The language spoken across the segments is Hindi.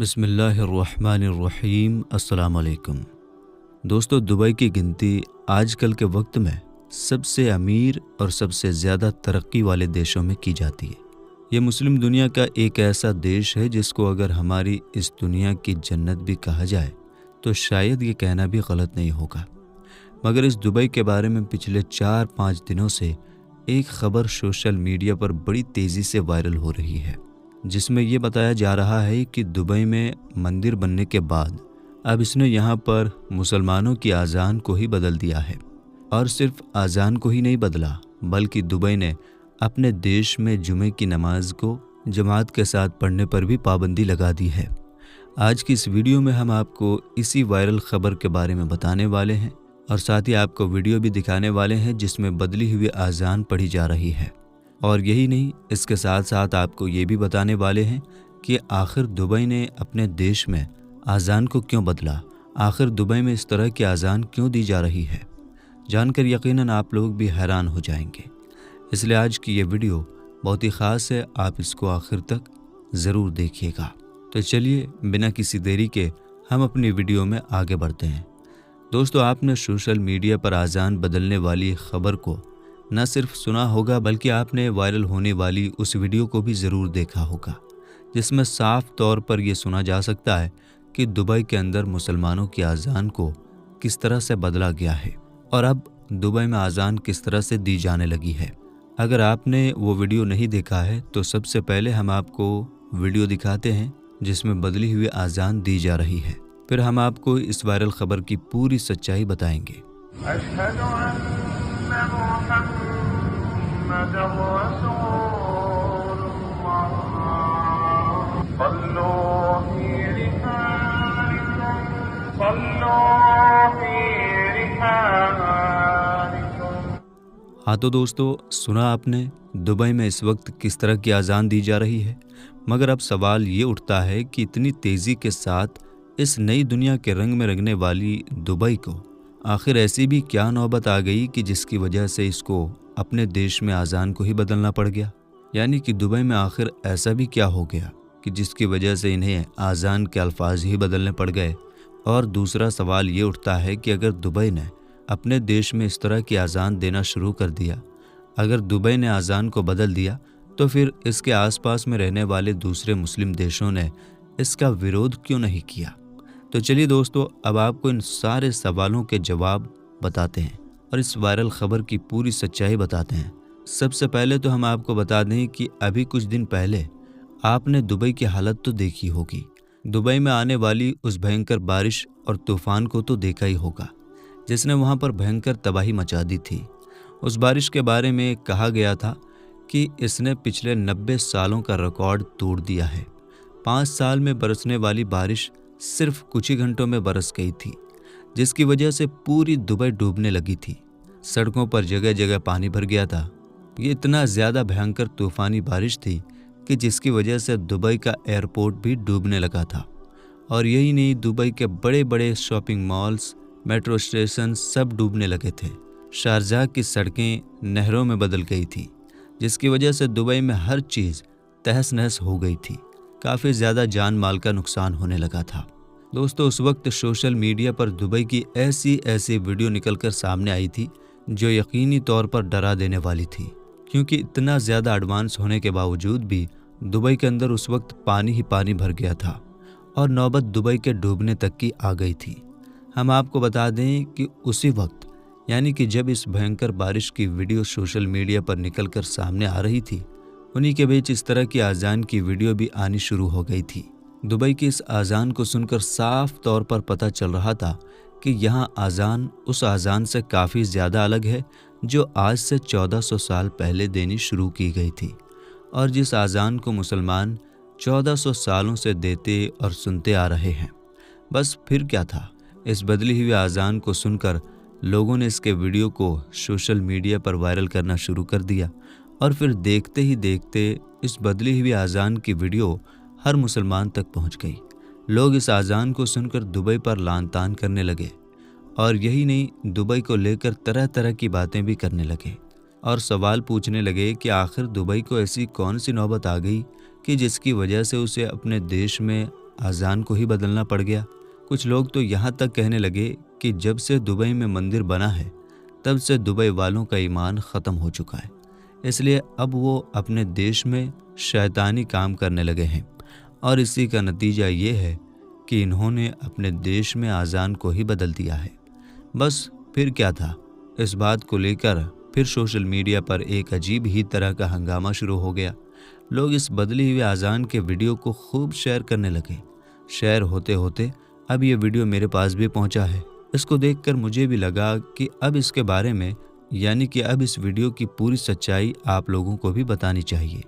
बिस्मिल्लाहिर्रहमानिर्रहीम। अस्सलाम वालेकुम। दोस्तों, दुबई की गिनती आजकल के वक्त में सबसे अमीर और सबसे ज़्यादा तरक्की वाले देशों में की जाती है। ये मुस्लिम दुनिया का एक ऐसा देश है जिसको अगर हमारी इस दुनिया की जन्नत भी कहा जाए तो शायद ये कहना भी गलत नहीं होगा। मगर इस दुबई के बारे में पिछले 4-5 दिनों से एक खबर सोशल मीडिया पर बड़ी तेज़ी से वायरल हो रही है, जिसमें ये बताया जा रहा है कि दुबई में मंदिर बनने के बाद अब इसने यहाँ पर मुसलमानों की आज़ान को ही बदल दिया है। और सिर्फ आज़ान को ही नहीं बदला, बल्कि दुबई ने अपने देश में जुमे की नमाज को जमात के साथ पढ़ने पर भी पाबंदी लगा दी है। आज की इस वीडियो में हम आपको इसी वायरल खबर के बारे में बताने वाले हैं और साथ ही आपको वीडियो भी दिखाने वाले हैं जिसमें बदली हुई आज़ान पढ़ी जा रही है। और यही नहीं, इसके साथ साथ आपको ये भी बताने वाले हैं कि आखिर दुबई ने अपने देश में आज़ान को क्यों बदला, आखिर दुबई में इस तरह की आज़ान क्यों दी जा रही है। जानकर यकीनन आप लोग भी हैरान हो जाएंगे। इसलिए आज की ये वीडियो बहुत ही ख़ास है, आप इसको आखिर तक ज़रूर देखिएगा। तो चलिए बिना किसी देरी के हम अपनी वीडियो में आगे बढ़ते हैं। दोस्तों, आपने सोशल मीडिया पर आज़ान बदलने वाली ख़बर को न सिर्फ सुना होगा बल्कि आपने वायरल होने वाली उस वीडियो को भी ज़रूर देखा होगा, जिसमें साफ तौर पर यह सुना जा सकता है कि दुबई के अंदर मुसलमानों की आज़ान को किस तरह से बदला गया है और अब दुबई में आज़ान किस तरह से दी जाने लगी है। अगर आपने वो वीडियो नहीं देखा है तो सबसे पहले हम आपको वीडियो दिखाते हैं जिसमें बदली हुई आज़ान दी जा रही है, फिर हम आपको इस वायरल खबर की पूरी सच्चाई बताएंगे। हाँ तो दोस्तों, सुना आपने दुबई में इस वक्त किस तरह की आज़ान दी जा रही है। मगर अब सवाल ये उठता है कि इतनी तेज़ी के साथ इस नई दुनिया के रंग में रंगने वाली दुबई को आखिर ऐसी भी क्या नौबत आ गई कि जिसकी वजह से इसको अपने देश में आज़ान को ही बदलना पड़ गया। यानी कि दुबई में आखिर ऐसा भी क्या हो गया कि जिसकी वजह से इन्हें आज़ान के अल्फाज ही बदलने पड़ गए। और दूसरा सवाल ये उठता है कि अगर दुबई ने अपने देश में इस तरह की आज़ान देना शुरू कर दिया, अगर दुबई ने आज़ान को बदल दिया, तो फिर इसके आसपास में रहने वाले दूसरे मुस्लिम देशों ने इसका विरोध क्यों नहीं किया। तो चलिए दोस्तों, अब आपको इन सारे सवालों के जवाब बताते हैं और इस वायरल खबर की पूरी सच्चाई बताते हैं। सबसे पहले तो हम आपको बता दें कि अभी कुछ दिन पहले आपने दुबई की हालत तो देखी होगी। दुबई में आने वाली उस भयंकर बारिश और तूफान को तो देखा ही होगा, जिसने वहां पर भयंकर तबाही मचा दी थी। उस बारिश के बारे में कहा गया था कि इसने पिछले 90 सालों का रिकॉर्ड तोड़ दिया है। 5 साल में बरसने वाली बारिश सिर्फ कुछ ही घंटों में बरस गई थी, जिसकी वजह से पूरी दुबई डूबने लगी थी। सड़कों पर जगह जगह पानी भर गया था। ये इतना ज़्यादा भयंकर तूफानी बारिश थी कि जिसकी वजह से दुबई का एयरपोर्ट भी डूबने लगा था। और यही नहीं, दुबई के बड़े बड़े शॉपिंग मॉल्स, मेट्रो स्टेशन सब डूबने लगे थे। शारजाह की सड़कें नहरों में बदल गई थी, जिसकी वजह से दुबई में हर चीज़ तहस नहस हो गई थी। काफ़ी ज़्यादा जान माल का नुकसान होने लगा था। दोस्तों, उस वक्त सोशल मीडिया पर दुबई की ऐसी वीडियो निकलकर सामने आई थी जो यकीनी तौर पर डरा देने वाली थी, क्योंकि इतना ज़्यादा एडवांस होने के बावजूद भी दुबई के अंदर उस वक्त पानी ही पानी भर गया था और नौबत दुबई के डूबने तक की आ गई थी। हम आपको बता दें कि उसी वक्त, यानी कि जब इस भयंकर बारिश की वीडियो सोशल मीडिया पर निकलकर सामने आ रही थी, उन्हीं के बीच इस तरह की आज़ान की वीडियो भी आनी शुरू हो गई थी। दुबई की इस आज़ान को सुनकर साफ तौर पर पता चल रहा था कि यहाँ आज़ान उस आज़ान से काफ़ी ज़्यादा अलग है जो आज से 1400 साल पहले देनी शुरू की गई थी और जिस आज़ान को मुसलमान 1400 सालों से देते और सुनते आ रहे हैं। बस फिर क्या था, इस बदली हुई आज़ान को सुनकर लोगों ने इसके वीडियो को सोशल मीडिया पर वायरल करना शुरू कर दिया और फिर देखते ही देखते इस बदली हुई आज़ान की वीडियो हर मुसलमान तक पहुंच गई। लोग इस आज़ान को सुनकर दुबई पर लान तान करने लगे और यही नहीं, दुबई को लेकर तरह तरह की बातें भी करने लगे और सवाल पूछने लगे कि आखिर दुबई को ऐसी कौन सी नौबत आ गई कि जिसकी वजह से उसे अपने देश में अजान को ही बदलना पड़ गया। कुछ लोग तो यहाँ तक कहने लगे कि जब से दुबई में मंदिर बना है तब से दुबई वालों का ईमान ख़त्म हो चुका है, इसलिए अब वो अपने देश में शैतानी काम करने लगे हैं। और इसी का नतीजा ये है कि इन्होंने अपने देश में अजान को ही बदल दिया है। बस फिर क्या था, इस बात को लेकर फिर सोशल मीडिया पर एक अजीब ही तरह का हंगामा शुरू हो गया। लोग इस बदली हुई अजान के वीडियो को खूब शेयर करने लगे। शेयर होते होते अब ये वीडियो मेरे पास भी पहुंचा है। इसको देखकर मुझे भी लगा कि अब इसके बारे में, यानी कि अब इस वीडियो की पूरी सच्चाई आप लोगों को भी बतानी चाहिए,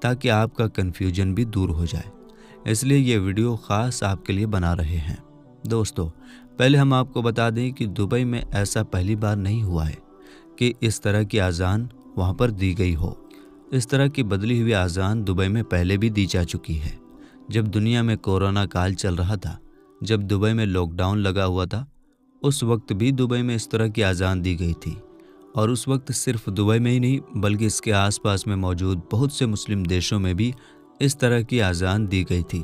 ताकि आपका कन्फ्यूजन भी दूर हो जाए। इसलिए ये वीडियो ख़ास आपके लिए बना रहे हैं। दोस्तों, पहले हम आपको बता दें कि दुबई में ऐसा पहली बार नहीं हुआ है कि इस तरह की अजान वहाँ पर दी गई हो। इस तरह की बदली हुई अजान दुबई में पहले भी दी जा चुकी है। जब दुनिया में कोरोना काल चल रहा था, जब दुबई में लॉकडाउन लगा हुआ था, उस वक्त भी दुबई में इस तरह की अजान दी गई थी। और उस वक्त सिर्फ दुबई में ही नहीं बल्कि इसके आसपास में मौजूद बहुत से मुस्लिम देशों में भी इस तरह की अजान दी गई थी।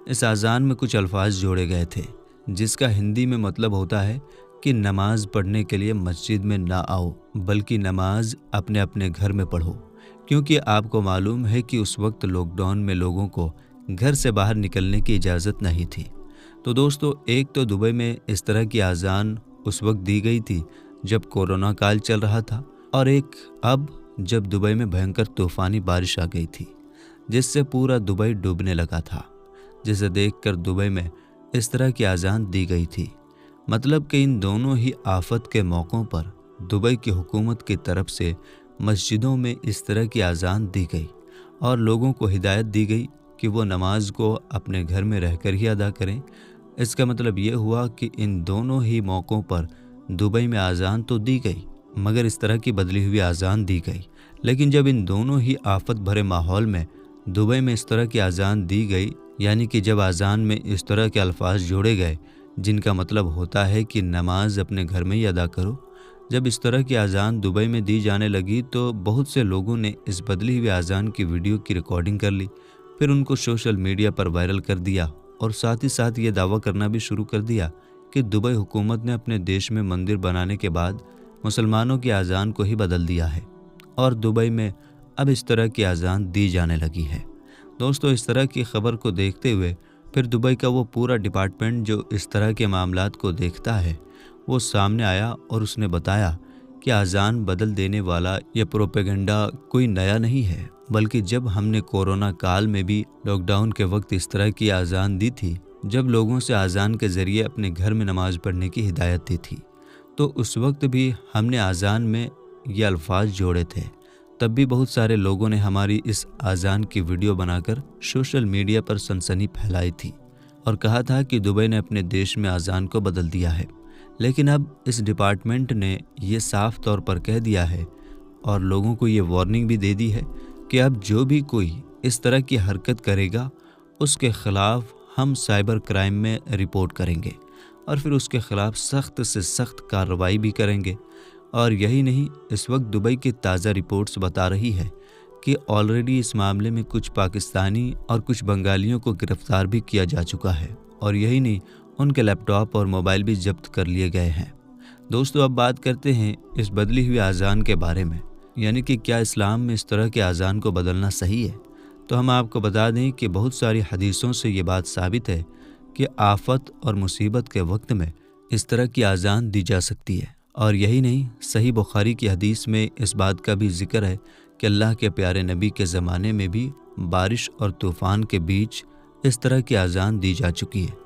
इस अजान में कुछ अल्फाज जोड़े गए थे जिसका हिंदी में मतलब होता है कि नमाज पढ़ने के लिए मस्जिद में ना आओ, बल्कि नमाज अपने अपने घर में पढ़ो। क्योंकि आपको मालूम है कि उस वक्त लॉकडाउन में लोगों को घर से बाहर निकलने की इजाज़त नहीं थी। तो दोस्तों, एक तो दुबई में इस तरह की अजान उस वक्त दी गई थी जब कोरोना काल चल रहा था, और एक अब जब दुबई में भयंकर तूफ़ानी बारिश आ गई थी जिससे पूरा दुबई डूबने लगा था, जिसे देखकर दुबई में इस तरह की अजान दी गई थी। मतलब कि इन दोनों ही आफत के मौक़ों पर दुबई की हुकूमत की तरफ से मस्जिदों में इस तरह की अजान दी गई और लोगों को हिदायत दी गई कि वो नमाज को अपने घर में रहकर ही अदा करें। इसका मतलब ये हुआ कि इन दोनों ही मौक़ों पर दुबई में अजान तो दी गई, मगर इस तरह की बदली हुई अजान दी गई। लेकिन जब इन दोनों ही आफत भरे माहौल में दुबई में इस तरह की अजान दी गई, यानी कि जब अजान में इस तरह के अल्फाज जोड़े गए जिनका मतलब होता है कि नमाज अपने घर में ही अदा करो, जब इस तरह की अजान दुबई में दी जाने लगी तो बहुत से लोगों ने इस बदली हुई अजान की वीडियो की रिकॉर्डिंग कर ली, फिर उनको सोशल मीडिया पर वायरल कर दिया और साथ ही साथ ये दावा करना भी शुरू कर दिया कि दुबई हुकूमत ने अपने देश में मंदिर बनाने के बाद मुसलमानों की अजान को ही बदल दिया है और दुबई में अब इस तरह की अजान दी जाने लगी है। दोस्तों, इस तरह की खबर को देखते हुए फिर दुबई का वो पूरा डिपार्टमेंट जो इस तरह के मामलात को देखता है वो सामने आया और उसने बताया कि अजान बदल देने वाला यह प्रोपेगेंडा कोई नया नहीं है, बल्कि जब हमने कोरोना काल में भी लॉकडाउन के वक्त इस तरह की अजान दी थी, जब लोगों से अजान के ज़रिए अपने घर में नमाज पढ़ने की हिदायत दी थी, तो उस वक्त भी हमने अजान में ये अल्फाज जोड़े थे। तब भी बहुत सारे लोगों ने हमारी इस अजान की वीडियो बनाकर सोशल मीडिया पर सनसनी फैलाई थी और कहा था कि दुबई ने अपने देश में अजान को बदल दिया है। लेकिन अब इस डिपार्टमेंट ने ये साफ तौर पर कह दिया है और लोगों को ये वार्निंग भी दे दी है कि अब जो भी कोई इस तरह की हरकत करेगा उसके ख़िलाफ़ हम साइबर क्राइम में रिपोर्ट करेंगे और फिर उसके ख़िलाफ़ सख्त से सख्त कार्रवाई भी करेंगे। और यही नहीं, इस वक्त दुबई की ताज़ा रिपोर्ट्स बता रही है कि ऑलरेडी इस मामले में कुछ पाकिस्तानी और कुछ बंगालियों को गिरफ्तार भी किया जा चुका है और यही नहीं, उनके लैपटॉप और मोबाइल भी जब्त कर लिए गए हैं। दोस्तों, अब बात करते हैं इस बदली हुई अजान के बारे में, यानी कि क्या इस्लाम में इस तरह के अजान को बदलना सही है। तो हम आपको बता दें कि बहुत सारी हदीसों से ये बात साबित है कि आफत और मुसीबत के वक्त में इस तरह की अजान दी जा सकती है। और यही नहीं, सही बुखारी की हदीस में इस बात का भी जिक्र है कि अल्लाह के प्यारे नबी के ज़माने में भी बारिश और तूफ़ान के बीच इस तरह की अजान दी जा चुकी है।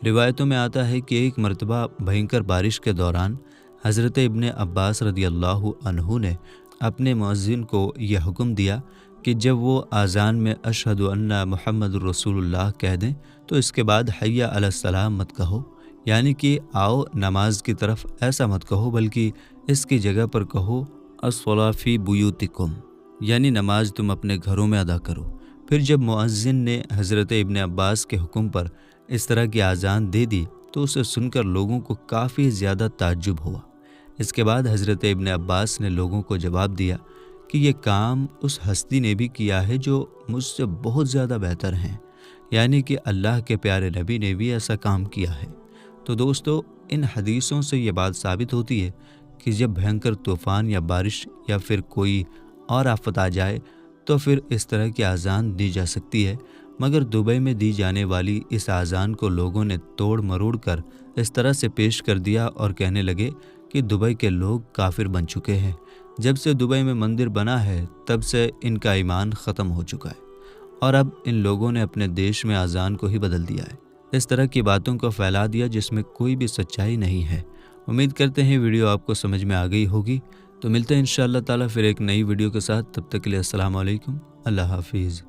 रिवायतों में आता है कि एक मरतबा भयंकर बारिश के दौरान हज़रत इब्ने अब्बास रदियल्लाहु अन्हु ने अपने मुअज्जिन को यह हुक्म दिया कि जब वो आज़ान में अशहदु अन्ना मुहम्मदुर रसूलुल्लाह कह दें तो इसके बाद हय्या अलस्सलाम मत कहो, यानी कि आओ नमाज की तरफ, ऐसा मत कहो, बल्कि इसकी जगह पर कहो अस्सला फ़ी बुयूतिकुम, यानी नमाज तुम अपने घरों में अदा करो। फिर जब मुअज्जिन ने हज़रत इब्ने अब्बास के हुक्म पर इस तरह की आज़ान दे दी तो उसे सुनकर लोगों को काफ़ी ज़्यादा ताज्जुब हुआ। इसके बाद हज़रत इब्ने अब्बास ने लोगों को जवाब दिया कि ये काम उस हस्ती ने भी किया है जो मुझसे बहुत ज़्यादा बेहतर हैं, यानी कि अल्लाह के प्यारे नबी ने भी ऐसा काम किया है। तो दोस्तों, इन हदीसों से ये बात साबित होती है कि जब भयंकर तूफ़ान या बारिश या फिर कोई और आफत आ जाए तो फिर इस तरह की आज़ान दी जा सकती है। मगर दुबई में दी जाने वाली इस आज़ान को लोगों ने तोड़ मरोड़ कर इस तरह से पेश कर दिया और कहने लगे कि दुबई के लोग काफिर बन चुके हैं। जब से दुबई में मंदिर बना है तब से इनका ईमान ख़त्म हो चुका है और अब इन लोगों ने अपने देश में आज़ान को ही बदल दिया है। इस तरह की बातों को फैला दिया जिसमें कोई भी सच्चाई नहीं है। उम्मीद करते हैं वीडियो आपको समझ में आ गई होगी। तो मिलते हैं इंशाअल्लाह ताला फिर एक नई वीडियो के साथ। तब तक के लिए अस्सलाम वालेकुम, अल्लाह हाफिज़।